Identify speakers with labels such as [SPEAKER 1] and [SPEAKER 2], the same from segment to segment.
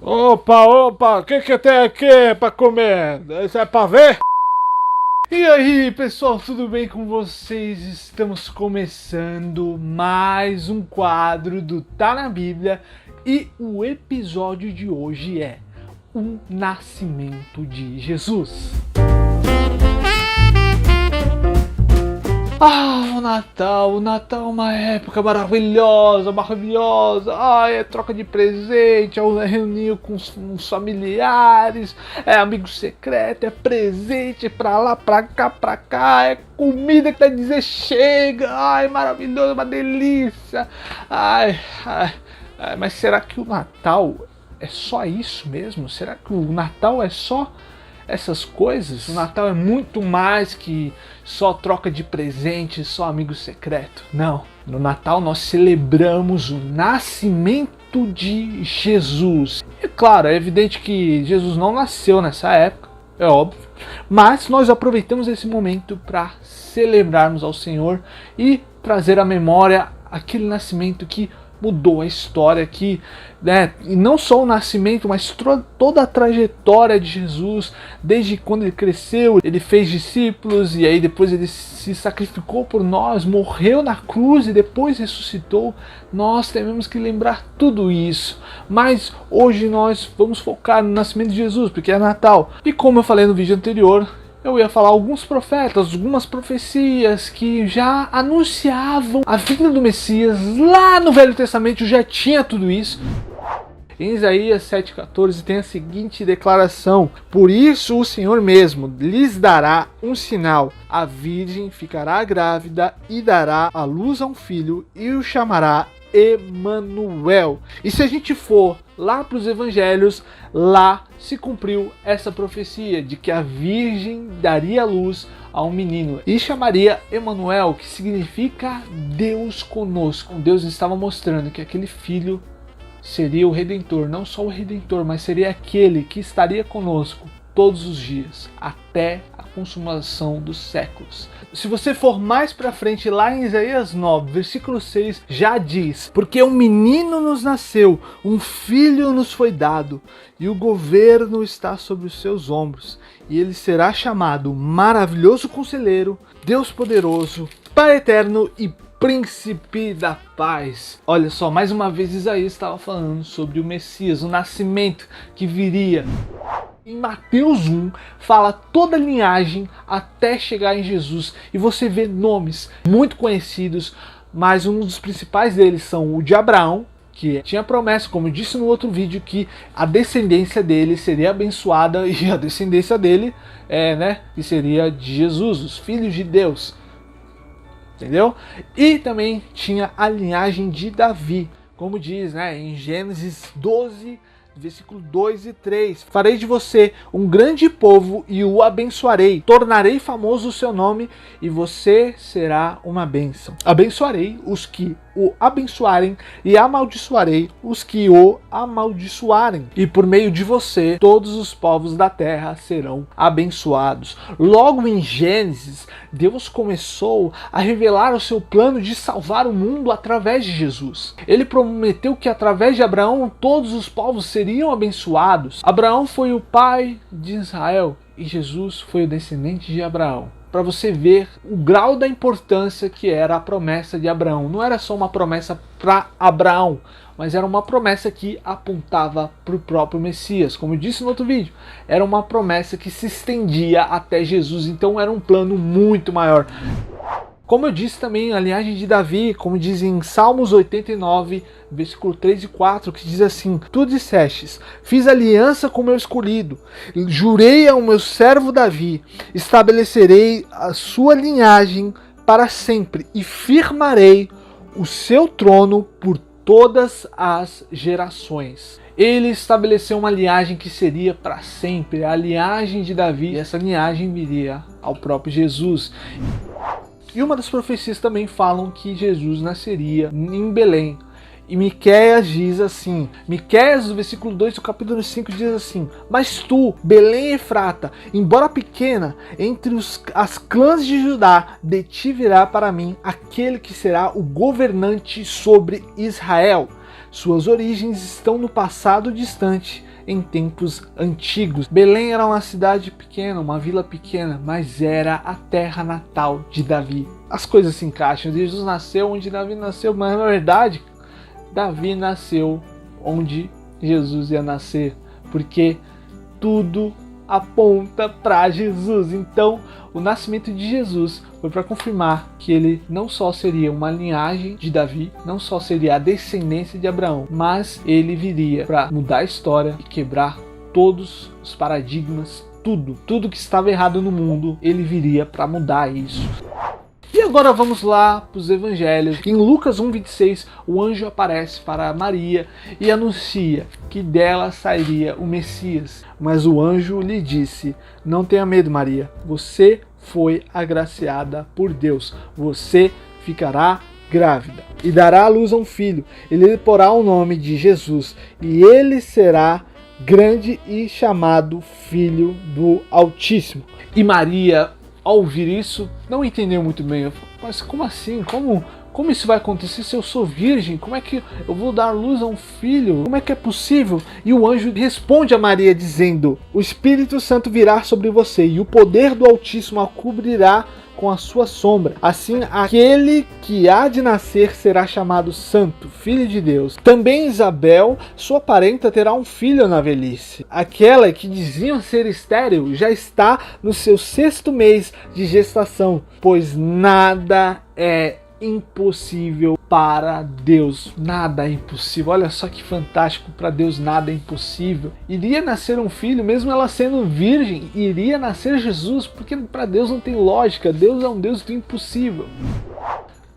[SPEAKER 1] Opa, opa, o que tem aqui pra comer? Isso é pra ver? E aí, pessoal, tudo bem com vocês? Estamos começando mais um quadro do Tá na Bíblia e o episódio de hoje é o nascimento de Jesus. O Natal é uma época maravilhosa. Ai, é troca de presente, é reunir com os familiares, é amigo secreto, é presente pra lá, pra cá, é comida que quer dizer chega. Ai, maravilhoso, uma delícia. Ai, mas será que o Natal é só isso mesmo? Será que o Natal é só essas coisas? O Natal é muito mais que só troca de presente, só amigo secreto. Não, no Natal nós celebramos o nascimento de Jesus. É claro, é evidente que Jesus não nasceu nessa época, é óbvio, mas nós aproveitamos esse momento para celebrarmos ao Senhor e trazer à memória aquele nascimento que mudou a história aqui, né? E não só o nascimento, mas toda a trajetória de Jesus, desde quando ele cresceu, ele fez discípulos e aí depois ele se sacrificou por nós, morreu na cruz e depois ressuscitou. Nós temos que lembrar tudo isso, mas hoje nós vamos focar no nascimento de Jesus, porque é Natal. E como eu falei no vídeo anterior, eu ia falar alguns profetas, algumas profecias que já anunciavam a vinda do Messias. Lá no Velho Testamento já tinha tudo isso. Em Isaías 7,14 tem a seguinte declaração: por isso o Senhor mesmo lhes dará um sinal. A virgem ficará grávida e dará à luz a um filho e o chamará Emanuel. E se a gente for lá para os evangelhos, lá se cumpriu essa profecia de que a virgem daria luz a um menino e chamaria Emanuel, que significa Deus conosco. Deus estava mostrando que aquele filho seria o Redentor, não só o Redentor, mas seria aquele que estaria conosco todos os dias, até a consumação dos séculos. Se você for mais para frente, lá em Isaías 9, versículo 6, já diz: porque um menino nos nasceu, um filho nos foi dado, e o governo está sobre os seus ombros, e ele será chamado Maravilhoso Conselheiro, Deus Poderoso, Pai Eterno e Príncipe da Paz. Olha só, mais uma vez Isaías estava falando sobre o Messias, o nascimento que viria. Em Mateus 1, fala toda a linhagem até chegar em Jesus. E você vê nomes muito conhecidos, mas um dos principais deles são o de Abraão, que tinha promessa, como eu disse no outro vídeo, que a descendência dele seria abençoada, e a descendência dele que seria de Jesus, os filhos de Deus. Entendeu? E também tinha a linhagem de Davi, como diz, em Gênesis 12, versículo 2 e 3. Farei de você um grande povo e o abençoarei. Tornarei famoso o seu nome e você será uma bênção. Abençoarei os que o abençoarem e amaldiçoarei os que o amaldiçoarem. E por meio de você, todos os povos da terra serão abençoados. Logo em Gênesis, Deus começou a revelar o seu plano de salvar o mundo através de Jesus. Ele prometeu que através de Abraão todos os povos seriam abençoados. Abraão foi o pai de Israel e Jesus foi o descendente de Abraão. Para você ver o grau da importância que era a promessa de Abraão. Não era só uma promessa para Abraão, mas era uma promessa que apontava para o próprio Messias. Como eu disse no outro vídeo, era uma promessa que se estendia até Jesus, então era um plano muito maior. Como eu disse também, a linhagem de Davi, como diz em Salmos 89, versículo 3 e 4, que diz assim: tu dissestes, fiz aliança com meu escolhido, jurei ao meu servo Davi, estabelecerei a sua linhagem para sempre e firmarei o seu trono por todas as gerações. Ele estabeleceu uma linhagem que seria para sempre, a linhagem de Davi, e essa linhagem viria ao próprio Jesus. E uma das profecias também falam que Jesus nasceria em Belém. E Miqueias diz assim, Miqueias, no versículo 2 do capítulo 5 diz assim: mas tu, Belém Efrata, embora pequena, entre as clãs de Judá, de ti virá para mim aquele que será o governante sobre Israel. Suas origens estão no passado distante, em tempos antigos. Belém era uma cidade pequena, uma vila pequena, mas era a terra natal de Davi. As coisas se encaixam. Jesus nasceu onde Davi nasceu, mas na verdade, Davi nasceu onde Jesus ia nascer, porque tudo aponta para Jesus. Então, o nascimento de Jesus foi para confirmar que ele não só seria uma linhagem de Davi, não só seria a descendência de Abraão, mas ele viria para mudar a história e quebrar todos os paradigmas, tudo que estava errado no mundo, ele viria para mudar isso. E agora vamos lá para os evangelhos. Em Lucas 1,26, o anjo aparece para Maria e anuncia que dela sairia o Messias. Mas o anjo lhe disse: não tenha medo, Maria, você foi agraciada por Deus. Você ficará grávida e dará à luz a um filho. Ele lhe porá o nome de Jesus e ele será grande e chamado Filho do Altíssimo. E Maria, ao ouvir isso, não entendeu muito bem. Eu falei, mas como assim? Como isso vai acontecer se eu sou virgem? Como é que eu vou dar luz a um filho? Como é que é possível? E o anjo responde a Maria dizendo: o Espírito Santo virá sobre você e o poder do Altíssimo a cobrirá com a sua sombra. Assim, aquele que há de nascer será chamado Santo, Filho de Deus. Também Isabel, sua parenta, terá um filho na velhice. Aquela que diziam ser estéril já está no seu 6º mês de gestação, pois nada é impossível para Deus. Nada é impossível. Olha só que fantástico, para Deus nada é impossível. Iria nascer um filho, mesmo ela sendo virgem, iria nascer Jesus, porque para Deus não tem lógica. Deus é um Deus do impossível.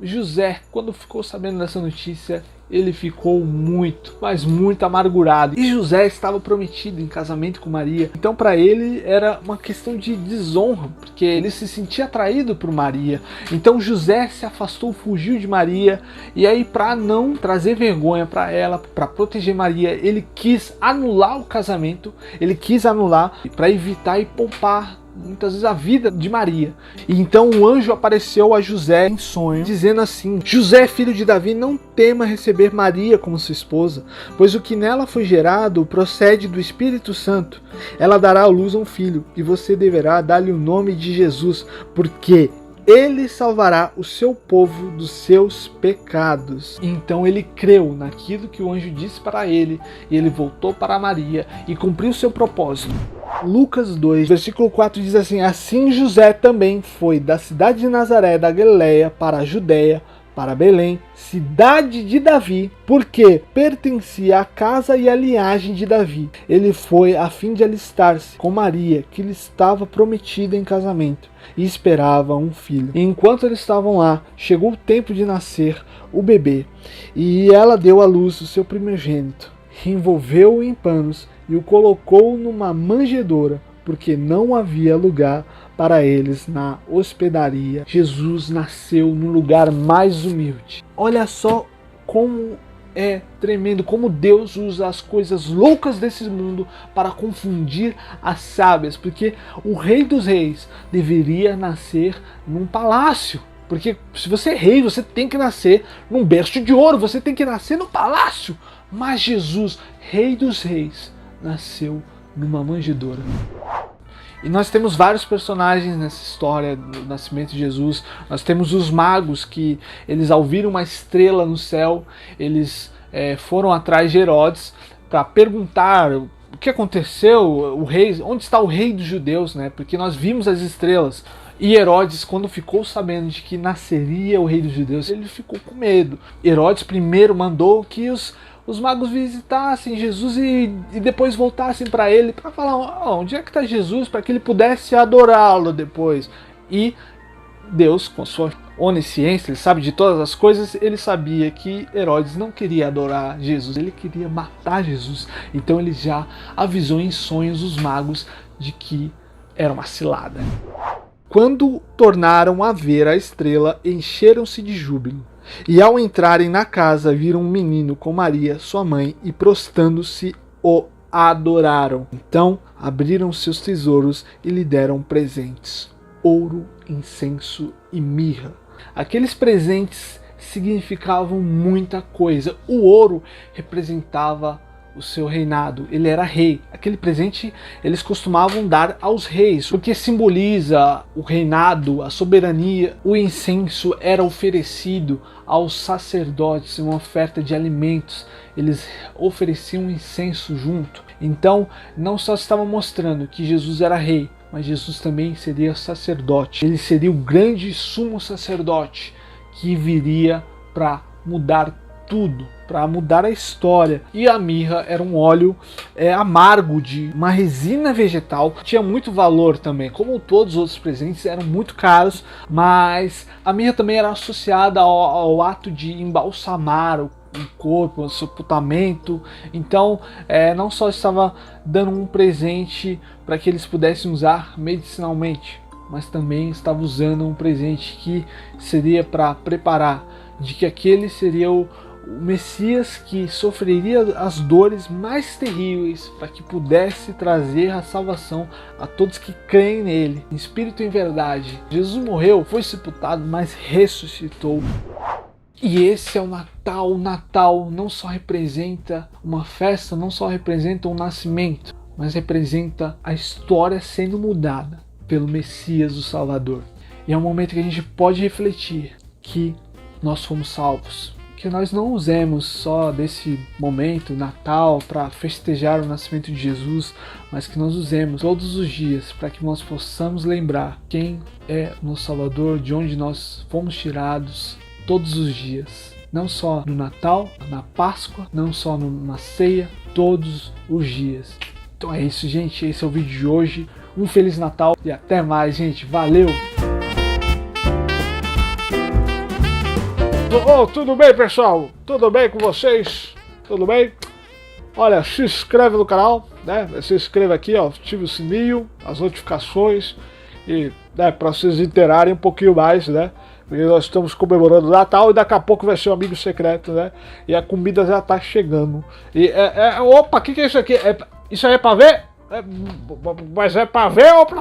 [SPEAKER 1] José, quando ficou sabendo dessa notícia, ele ficou muito, mas muito amargurado. E José estava prometido em casamento com Maria. Então para ele era uma questão de desonra, porque ele se sentia atraído por Maria. Então José se afastou, fugiu de Maria. E aí, para não trazer vergonha para ela, para proteger Maria, ele quis anular o casamento. Ele quis anular para evitar e poupar muitas vezes a vida de Maria. E então o anjo apareceu a José em sonho, dizendo assim: José, filho de Davi, não tema receber Maria como sua esposa, pois o que nela foi gerado procede do Espírito Santo. Ela dará à luz a um filho, e você deverá dar-lhe o nome de Jesus, porque ele salvará o seu povo dos seus pecados. Então ele creu naquilo que o anjo disse para ele, e ele voltou para Maria e cumpriu seu propósito. Lucas 2, versículo 4 diz assim: assim José também foi da cidade de Nazaré da Galileia para a Judéia, para Belém, cidade de Davi, porque pertencia à casa e à linhagem de Davi. Ele foi a fim de alistar-se com Maria, que lhe estava prometida em casamento, e esperava um filho. E enquanto eles estavam lá, chegou o tempo de nascer o bebê, e ela deu à luz o seu primogênito, envolveu-o em panos e o colocou numa manjedoura, porque não havia lugar para eles na hospedaria. Jesus nasceu no lugar mais humilde. Olha só como é tremendo, como Deus usa as coisas loucas desse mundo para confundir as sábias, porque o Rei dos Reis deveria nascer num palácio. Porque se você é rei, você tem que nascer num berço de ouro, você tem que nascer no palácio. Mas Jesus, Rei dos Reis, nasceu numa manjedoura. E nós temos vários personagens nessa história do nascimento de Jesus. Nós temos os magos, que eles, ao viram uma estrela no céu, eles foram atrás de Herodes para perguntar o que aconteceu, o rei, onde está o rei dos judeus, né? Porque nós vimos as estrelas. E Herodes, quando ficou sabendo de que nasceria o rei dos judeus, ele ficou com medo. Herodes primeiro mandou que os magos visitassem Jesus e depois voltassem para ele, para falar onde é que está Jesus, para que ele pudesse adorá-lo depois. E Deus, com sua onisciência, ele sabe de todas as coisas, ele sabia que Herodes não queria adorar Jesus, ele queria matar Jesus. Então ele já avisou em sonhos os magos de que era uma cilada. Quando tornaram a ver a estrela, encheram-se de júbilo. E ao entrarem na casa, viram um menino com Maria, sua mãe, e prostrando-se o adoraram. Então abriram seus tesouros e lhe deram presentes: ouro, incenso e mirra. Aqueles presentes que significavam muita coisa. O ouro representava o seu reinado, ele era rei. Aquele presente eles costumavam dar aos reis, porque simboliza o reinado, a soberania. O incenso era oferecido aos sacerdotes, uma oferta de alimentos. Eles ofereciam incenso junto. Então, não só estava mostrando que Jesus era rei, mas Jesus também seria sacerdote. Ele seria o grande sumo sacerdote que viria para mudar tudo, para mudar a história. E a mirra era um óleo amargo, de uma resina vegetal, tinha muito valor também. Como todos os outros presentes eram muito caros, mas a mirra também era associada ao ato de embalsamar o corpo, o sepultamento. Então não só estava dando um presente para que eles pudessem usar medicinalmente, mas também estava usando um presente que seria para preparar de que aquele seria o Messias que sofreria as dores mais terríveis para que pudesse trazer a salvação a todos que creem nele, em espírito e em verdade. Jesus morreu, foi sepultado, mas ressuscitou. E esse é o Natal. O Natal não só representa uma festa, não só representa um nascimento, mas representa a história sendo mudada pelo Messias, o Salvador. E é um momento que a gente pode refletir que nós fomos salvos. Que nós não usemos só desse momento, Natal, para festejar o nascimento de Jesus, mas que nós usemos todos os dias para que nós possamos lembrar quem é o nosso Salvador, de onde nós fomos tirados, todos os dias. Não só no Natal, na Páscoa, não só na ceia, todos os dias. Então é isso, gente. Esse é o vídeo de hoje. Um Feliz Natal e até mais, gente. Valeu! Oh, tudo bem, pessoal? Tudo bem com vocês? Tudo bem? Olha, se inscreve no canal, né? Se inscreva aqui, ó, ative o sininho, as notificações e, né, para vocês interarem um pouquinho mais, né? Porque nós estamos comemorando o Natal e daqui a pouco vai ser um amigo secreto, né? E a comida já tá chegando. E opa, o que é isso aqui? Isso aí é pra ver? Mas é pra ver ou pra